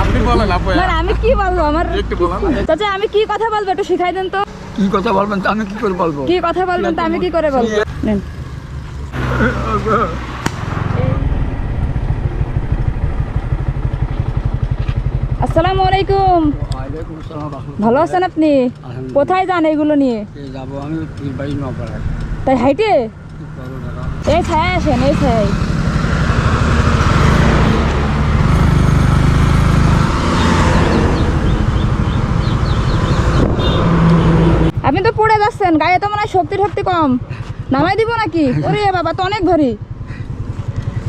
আপনি বলেন আপু। না আমি কি বলবো আমার একটু বলেন। চাচা আমি কি কথা বলবো একটু শিখাই দেন তো। কি কথা বলবেন তো আমি কি করে বলবো? কি কথা বলবেন তো আমি কি করে বলবো? নেন। আসসালামু আলাইকুম। ওয়ালাইকুম আসসালাম রাহমাতুল্লাহ। ভালো আছেন আপনি? আলহামদুলিল্লাহ। কোথায় যান এগুলো নিয়ে? এই যাবো আমি পীর বাড়ি নপাড়ায়। তাই হাইটে কি করবো দাদা? এই ছায় আসেন এই ছায়। আপনি তো পড়ে যাচ্ছেন, গায়ে তো মনে হয় শক্তি কম। নামাই দিব নাকি? ওরে বাবা তো অনেক ভারী।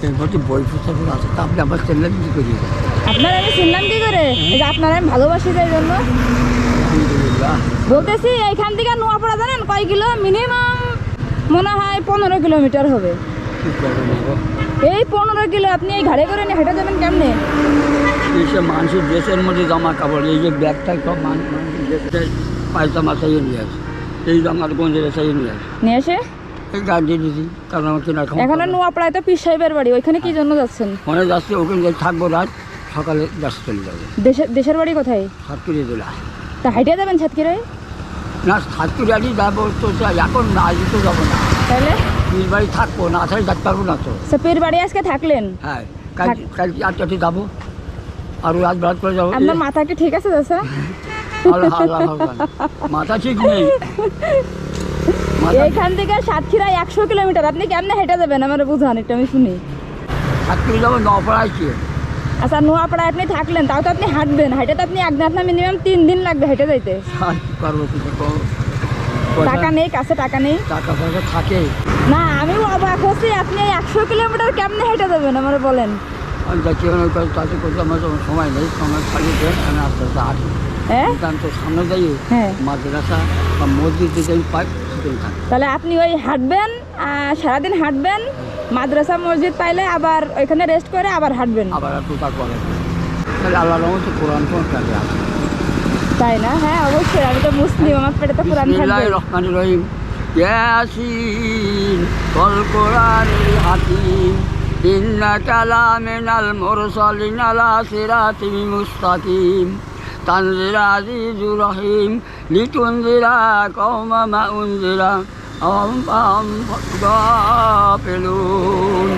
এরপর তো বই পুস্তক আছে, তা আপনি আবার চেল্লেন কি করি? আপনার আমি চিনলাম কি করে? এই যে আপনার আমি ভালোবাসি তাই জন্য আলহামদুলিল্লাহ। বলতেছি। এইখান থেকে নোয়াপাড়া জানেন কয় কিলো? মিনিমাম মনে হয় 15 কিলোমিটার হবে। কি করবেন বাবা? এই 15 কিলো আপনি এই ঘাড়ে করে নিয়ে হেঁটে যাবেন কেমনে? এইসব মানুষের ড্রেসের মধ্যে জামা কাপড়, এই যে ব্যাগটা সব মানুষের ড্রেসের পায়জামা চাইয়ে নিয়ে আসে, এই জামার গঞ্জের চাইয়ে নিয়ে আসে, নিয়ে এসে এই গাড়ি দিয়ে দিয়েছি কারণ আমার কেনার এখানে নোয়াপাড়ায় তো পীর সাহেবের বাড়ি, ওইখানে কি জন্য যাচ্ছেন? মনে যাচ্ছে ওখানে যাই থাকবো, রাত সকালে যাচ্ছে চলে যাবে। দেশের বাড়ি কোথায়? সাতকুড়ি জেলা। তা হাইটে যাবেন ছাতকিরায়? না সাতকুড়ি আলি যাবো তো, এখন না আজ তো যাবো না, তাহলে পীর বাড়ি থাকবো না, আসলে যেতে পারবো না তো। পীর বাড়ি আজকে থাকলেন? হ্যাঁ, কালকে 8টাতে যাবো আর রাত রাত করে যাবো। আপনার মাথা কি ঠিক আছে চাচা? আল্লাহ আল্লাহ ভগবান, মাথা ঠিক নেই। এইখান থেকে সাতক্ষীরায় 100 কিলোমিটার, আপনি কেমনে হেঁটে যাবেন আমার বুঝান একটু আমি শুনি। সাতকুড়ি যাবো নপাড়ায় কি? আচ্ছা নোয়াপাড়ায় আপনি থাকলেন, তাও তো আপনি হাঁটবেন, হাঁটে তো আপনি একদিন আপনার মিনিমাম 3 দিন লাগবে হেঁটে যাইতে। আর কি করবো কিছু টাকা নেই কাছে, টাকা নেই। টাকা পয়সা থাকে। না আমি অবাক হচ্ছি, আপনি এই 100 কিলোমিটার কেমনে হেঁটে যাবেন আমার বলেন। আমি যাচ্ছি তাতে করতে আমার যখন সময় নেই, সময় খালি দেন আমি আস্তে আস্তে আসি। হ্যাঁ কারণ তো সামনে যাই হ্যাঁ। মাদ্রাসা বা মসজিদ দিতে আমি পাই সেখানে থাকি। তাহলে আপনি ওই হাঁটবেন, সারাদিন হাঁটবেন, মাদ্রাসা মসজিদ পাইলে আবার ওইখানে রেস্ট করে আবার হাঁটবেন। আবার একটু তারপরে তাহলে আল্লাহ রহমতে কোরআন কোন কাজে আছে। তাই না? হ্যাঁ অবশ্যই, আমি তো মুসলিম, আমার পেটে তো কোরআন থাকবে। বিসমিল্লাহির রহমানির রহিম। ইয়াসিন ওয়াল কোরআনিল হাকিম ইন্নাকা লামিনাল মুরসালিন আলা সিরাতিল মুস্তাকিম তানজিল আজিজুর রহিম লিতুনজিরা কওমা মা উনজিরা গাফিলুন।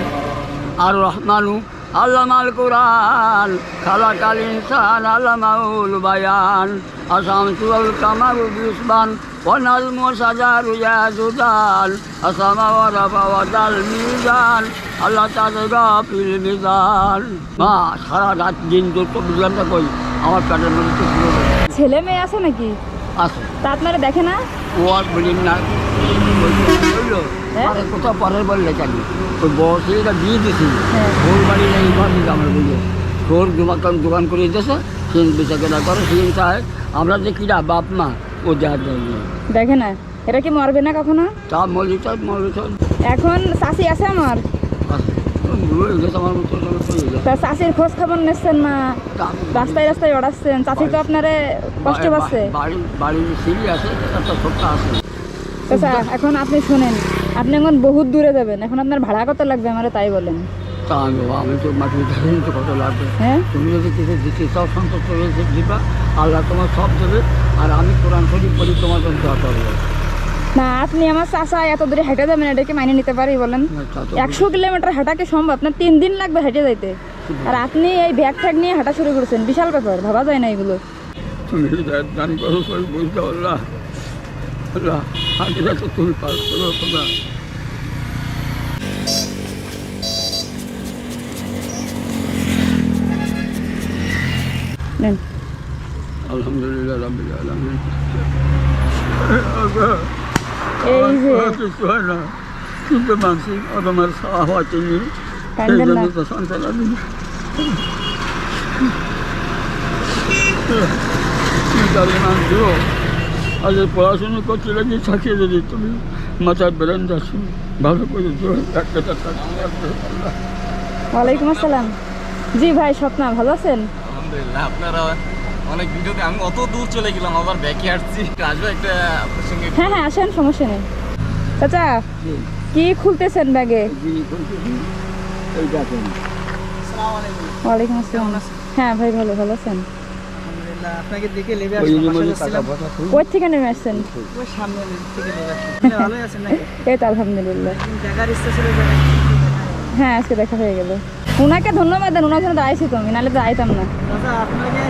আর রহমানু আল্লামাল কোরআন খালাকাল ইনসান আল্লামাউল বায়ান আসামসু ওয়াল কামারু বিসবান ওয়া নাজমু সাজারু ইয়াজুদান আসামা ওয়া রাফা ওয়া দাল মিজান আল্লাহ তাআলা ফিল মিজান। মা সারা রাত দিন তো বুঝলামটা কই আমার পেটের মধ্যে তো ছিল। ছেলে মেয়ে আছে নাকি? আছে তা আপনারা দেখে না? ও আর বলিন না বললো হ্যাঁ? আরে কোথাও পরের বললে কেন ওই বসে এটা দিয়ে দিছি। হ্যাঁ। ওর বাড়ি এই বাড়ি আমার বললো তোর দোকান করে দিতেছে, সে বেচা কেনা করে, সে চায় আমরা যে কিরা বাপ মা ও দেওয়ার জন্য দেখে না? এটা কি মরবে না কখনো? তা মলি চাই এখন চাষি আছে আমার, আমার মতো তা চাষির খোঁজ খবর নিচ্ছেন না, রাস্তায় রাস্তায় ওড়াচ্ছেন, চাষি তো আপনারে কষ্ট পাচ্ছে। বাড়ির সিঁড়ি আছে, একটা ছোট্ট আছে। আচ্ছা এখন আপনি শুনেন, আপনি এখন বহুত দূরে যাবেন, এখন আপনার ভাড়া কত লাগবে আমার তাই বলেন। তা আমি তো মাটি জানি তো কত লাগবে। হ্যাঁ তুমি যদি কিছু দিতে চাও সন্তুষ্ট হয়েছে দিবা, আল্লাহ তোমার সব দেবে, আর আমি কোরআন শরীফ পড়ি তোমার জন্য দোয়া করবো। না আপনি আমার চাষা এত দূরে হেঁটে যাবেন, এটাকে মাইনে নিতে পারি বলেন? 100 কিলোমিটার হাঁটাকে সম্ভব? আপনার 3 দিন লাগবে হেঁটে যাইতে, আর আপনি এই ব্যাগ ট্যাগ নিয়ে হাঁটা শুরু করেছেন, বিশাল ব্যাপার, ভাবা যায় না এগুলো। তুমি দান করো বুঝতে আল্লাহ আল্লাহ হাজিরা তো তুমি পাস করো খোদা। নেন। আলহামদুলিল্লাহ রাব্বিল আলামিন। এই যে কিছু হয় না, কিন্তু মানসি তোমার হওয়া চিনি কান্দেন না। তো সন্তান আমি দিও আজ পড়াশুনো করতে লাগে থাকিয়ে যদি তুমি মাথার বেরেন যাচ্ছি ভালো করে দিও। ওয়ালাইকুম আসসালাম। জি ভাই স্বপ্না, ভালো আছেন? আলহামদুলিল্লাহ। আপনারা অনেক ভিডিওতে, আমি অত দূর চলে গেলাম, আবার ব্যাকে আসছি, আসবো একটা আপনার সঙ্গে। হ্যাঁ হ্যাঁ আসেন, সমস্যা নেই। চাচা কি খুলতেছেন ব্যাগে? ওয়ালাইকুম আসসালাম। হ্যাঁ ভাই, ভালো ভালো আছেন? আলহামদুলিল্লাহ, আপনাকে দেখে লেবে ওই যে আসলাম, বলি বাসায় যাচ্ছিলাম। কোথা থেকে নেমে আসছেন? ওই সামনে থেকে লেবে আসলাম। ভালোই আছেন নাকি? এই তো আলহামদুলিল্লাহ। দেখার ইচ্ছা ছিল যে হ্যাঁ, আজকে দেখা হয়ে গেল। ওনাকে ধন্যবাদ দেন, ওনার জন্য দাঁড়াইছি তো আমি, নাহলে তো আইতাম না। দাদা আপনাকে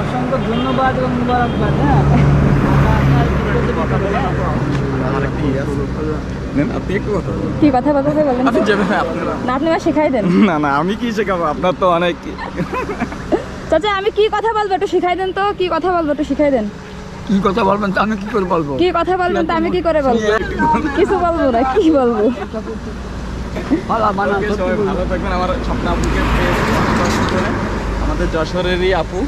অসংখ্য ধন্যবাদ এবং মুবারকবাদ। হ্যাঁ আপনার আপনি একটু কথা বলুন। কি কথা বলতে হবে বলেন তো? আপনি যাবেন আপনারা? না, আপনি আমার শেখাই দেন। না না, আমি কি শেখাবো? আপনার তো অনেক চাচা, আমি কি কথা বলবো একটু শিখাই দেন তো, কি কথা বলবো একটু শিখাই দেন। কি কথা বলবেন তা আমি কি করে বলবো? কি কথা বলবেন তা আমি কি করে বলবো? কিছু বলবো না, কি বলবো? ভালো মানা ওকে, সবাই ভালো থাকবেন। আমার স্বপ্ন আপুকে পেয়েছি অনেক কষ্ট করে, আমাদের যশোরেরই আপু।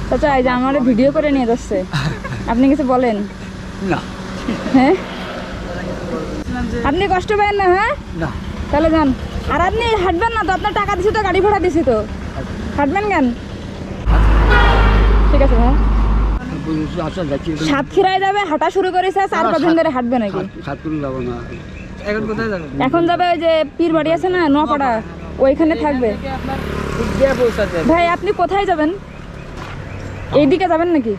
চাচা, এই যে আমার ভিডিও করে নিয়ে যাচ্ছে, আপনি কিছু বলেন? না হ্যাঁ, যে আপনি কষ্ট পাবেন না? হ্যাঁ, না তাহলে যান। আর আপনি হাঁটবেন না তো? আপনার টাকা দিছি তো, গাড়ি ভাড়া দিছি তো, হাঁটবেন কেন? ঠিক আছে ভাই। আচ্ছা যাচ্ছি সাতক্ষীরায় যাবে, হাঁটা শুরু করেছে, 4-5 দিন ধরে হাঁটবে নাকি? সাতপুরে যাবো না। এখন কোথায় যাবেন? এখন যাবে ওই যে পীর বাড়ি আছে না, নোয়াপাড়া, ওইখানে থাকবে। থেকে আপনার উদ্যায় পৌঁছাতে হবে। ভাই, আপনি কোথায় যাবেন? এইদিকে যাবেন নাকি?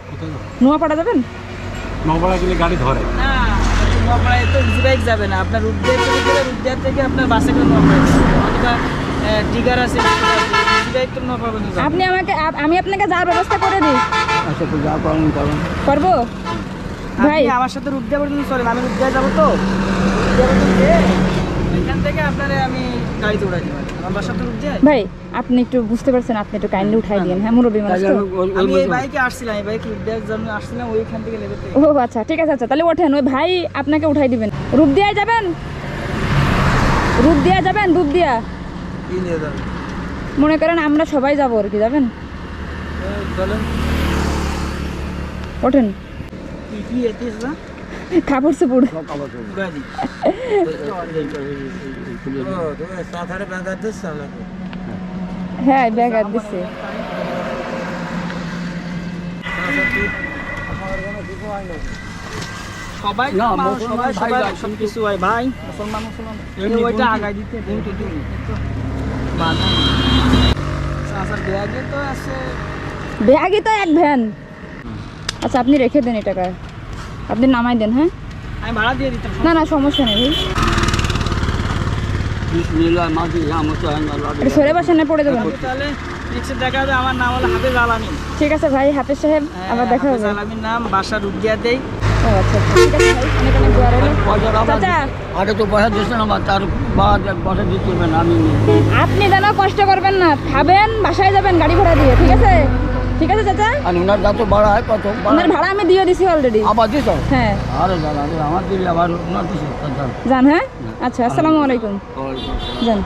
নোয়াপাড়া যাবেন? নবড়া গেলে গাড়ি ধরে। না, আপনি নোয়াপাড়ায় তো ইজি বাইক যাবে না, আপনার উদ্যায় থেকে গেলে উদ্যায় থেকে আপনার বাসে করে নোয়াপাড়ায় যাবে। অথবা টিগার আছে, ইজি বাইক তো নোয়াপাড়া পর্যন্ত যাবে। আপনি আমাকে আমি আপনাকে যাওয়ার ব্যবস্থা করে দিই। আচ্ছা তো যা পালন করুন। করবো ভাই? আপনি আমার সাথে উদ্যায় পর্যন্ত চলেন, আমি উদ্যায় যাবো তো। উদ্যায় পর্যন্ত গিয়ে এখান থেকে আপনারে আমি গাড়িতে উঠাই দেবো। আমার বাসা তো উদ্যায়। ভাই, আপনি একটু বুঝতে পারছেন, আপনি একটু কাইন্ডলি উঠাই দিন। হ্যাঁ, মুরব্বী মানুষ তো। আমি এই বাইকে আসছিলাম, এই বাইকে উদ্যায় জন্য আসছিলাম, ওইখান থেকে লেগে ও আচ্ছা, ঠিক আছে। আচ্ছা, তাহলে ওঠেন, ওই ভাই আপনাকে উঠাই দিবেন। রূপদিয়ায় যাবেন? রূপদিয়া যাবেন? রূপদিয়া কি নিয়ে যাবেন? মনে করেন আমরা সবাই যাবো আর কি, যাবেন? চলেন। ওঠেন। কি কি এতিস না? কাপড় চোপড়। উড়াই দিই। হ্যাঁ, ব্যাগ আর দিচ্ছে। সবাই না, মানুষ, মুসলমান সবাই ভাই সবাই যায়, সব কিছু হয় ভাই, মুসলমান এমনি ওইটা বলছি। আগাই দিতে আচ্ছা ব্যাগে তো আছে। ব্যাগই তো এক ভ্যান। আচ্ছা, আপনি রেখে দেন এই টাকা, আপনি নামাই দেন। হ্যাঁ, আমি ভাড়া দিয়ে দিতাম। না না, সমস্যা নেই ভাই। বিসমিল্লাহ মাঝি আমার তো একটু সরে বসেন, না পড়ে যাবেন। তাহলে রিক্সে দেখা হবে। আমার নাম হলো হাফেজ আলামিন। ঠিক আছে ভাই, হাফেজ সাহেব, আবার দেখা হাফেজ হবে। আলামিন নাম, বাসা রুগিয়াতেই। ও আচ্ছা, ঠিক আছে ভাই, অনেক অনেক দোয়া রইলো। চাচা, আগে তো পয়সা দিচ্ছে না, বা তার বাদ পয়সা দিতে হবে না আমি নিয়ে। আপনি যেন কষ্ট করবেন না, খাবেন, বাসায় যাবেন গাড়ি ভাড়া দিয়ে। ঠিক আছে? ঠিক আছে চাচা। আর ওনার যত বাড়া হয় কত আপনার ভাড়া আমি দিয়ে দিছি অলরেডি। আবার দিস হ্যাঁ, আরে দাদা আমার দিলে আবার ওনার দিছে যান। হ্যাঁ, আচ্ছা, আসসালামু আলাইকুম। যান।